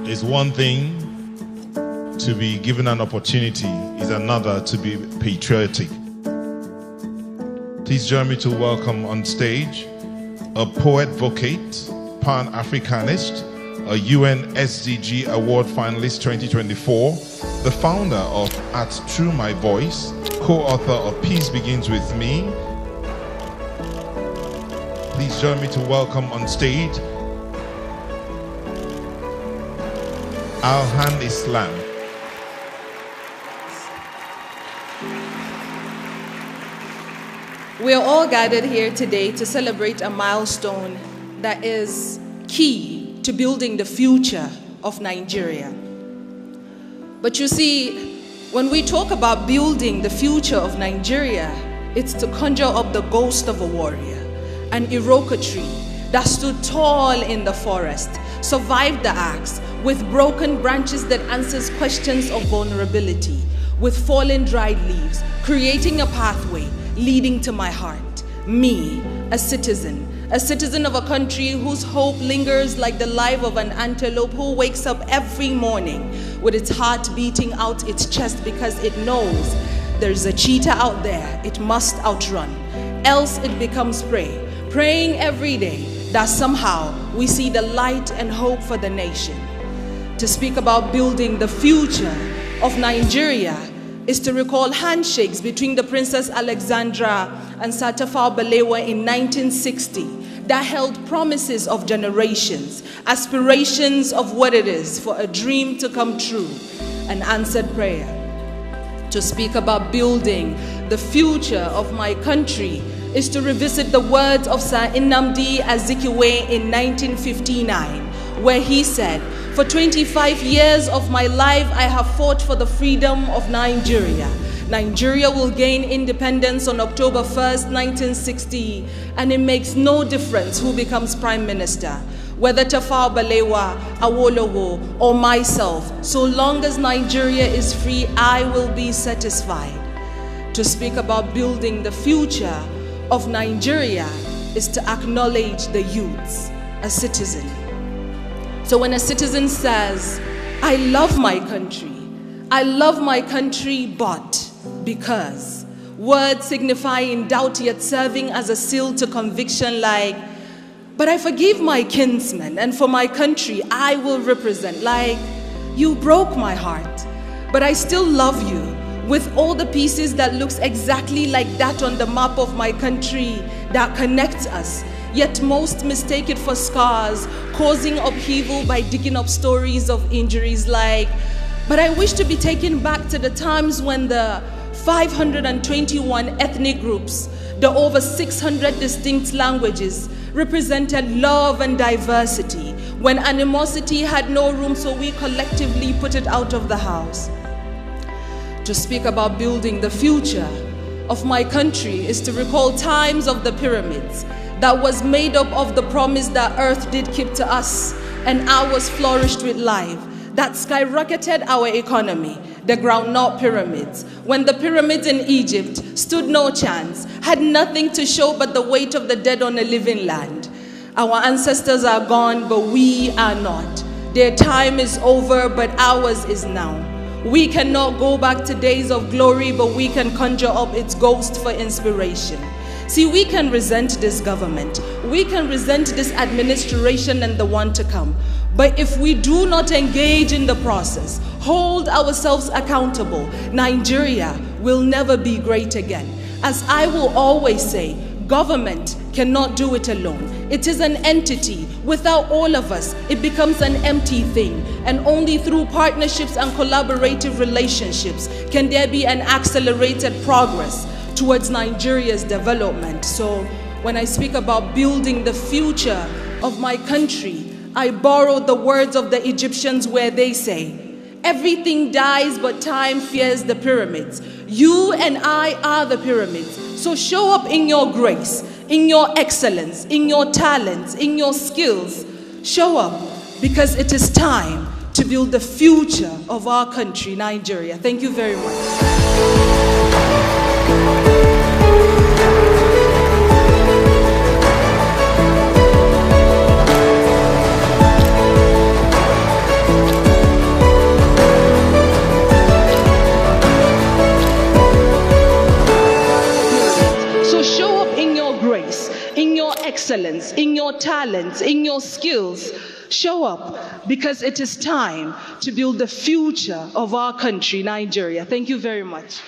It's one thing to be given an opportunity, is another to be patriotic. Please join me to welcome on stage a poet-vocate, Pan-Africanist, a UN SDG Award finalist 2024, the founder of At Through My Voice, co-author of Peace Begins With Me. Please join me to welcome on stage Alhan Islam. We are all gathered here today to celebrate a milestone that is key to building the future of Nigeria. But you see, when we talk about building the future of Nigeria, it's to conjure up the ghost of a warrior, an Iroka tree that stood tall in the forest, survived the axe, with broken branches that answers questions of vulnerability, with fallen dried leaves, creating a pathway leading to my heart. Me, a citizen of a country whose hope lingers like the life of an antelope who wakes up every morning with its heart beating out its chest because it knows there's a cheetah out there it must outrun, else it becomes prey, praying every day that somehow we see the light and hope for the nation. To speak about building the future of Nigeria is to recall handshakes between the Princess Alexandra and Sir Tafawa Balewa in 1960 that held promises of generations, aspirations of what it is for a dream to come true, an answered prayer. To speak about building the future of my country is to revisit the words of Sir Nnamdi Azikiwe in 1959, where he said, "For 25 years of my life, I have fought for the freedom of Nigeria. Nigeria will gain independence on October 1st, 1960, and it makes no difference who becomes prime minister, whether Tafawa Balewa, Awolowo, or myself. So long as Nigeria is free, I will be satisfied." To speak about building the future of Nigeria is to acknowledge the youths, a citizen. So when a citizen says, "I love my country, but," because, words signifying doubt yet serving as a seal to conviction like, "But I forgive my kinsmen, and for my country I will represent," like, "You broke my heart, but I still love you," with all the pieces that looks exactly like that on the map of my country that connects us, yet most mistake it for scars, causing upheaval by digging up stories of injuries like, "But I wish to be taken back to the times when the 521 ethnic groups, the over 600 distinct languages represented love and diversity, when animosity had no room, so we collectively put it out of the house." To speak about building the future of my country is to recall times of the pyramids that was made up of the promise that earth did keep to us and ours flourished with life, that skyrocketed our economy, the groundnut pyramids, when the pyramids in Egypt stood no chance, had nothing to show but the weight of the dead on a living land. Our ancestors are gone, but we are not. Their time is over, but ours is now. We cannot go back to days of glory, but we can conjure up its ghost for inspiration. See, we can resent this government, we can resent this administration and the one to come, but if we do not engage in the process, hold ourselves accountable, Nigeria will never be great again. As I will always say, government cannot do it alone. It is an entity. Without all of us, it becomes an empty thing. And only through partnerships and collaborative relationships can there be an accelerated progress towards Nigeria's development. So when I speak about building the future of my country, I borrow the words of the Egyptians where they say, "Everything dies, but time fears the pyramids." You and I are the pyramids. So show up in your grace, in your excellence, in your talents, in your skills. Show up because it is time to build the future of our country, Nigeria. Thank you very much. excellence, in your talents, in your skills. Show up, because it is time to build the future of our country, Nigeria. Thank you very much.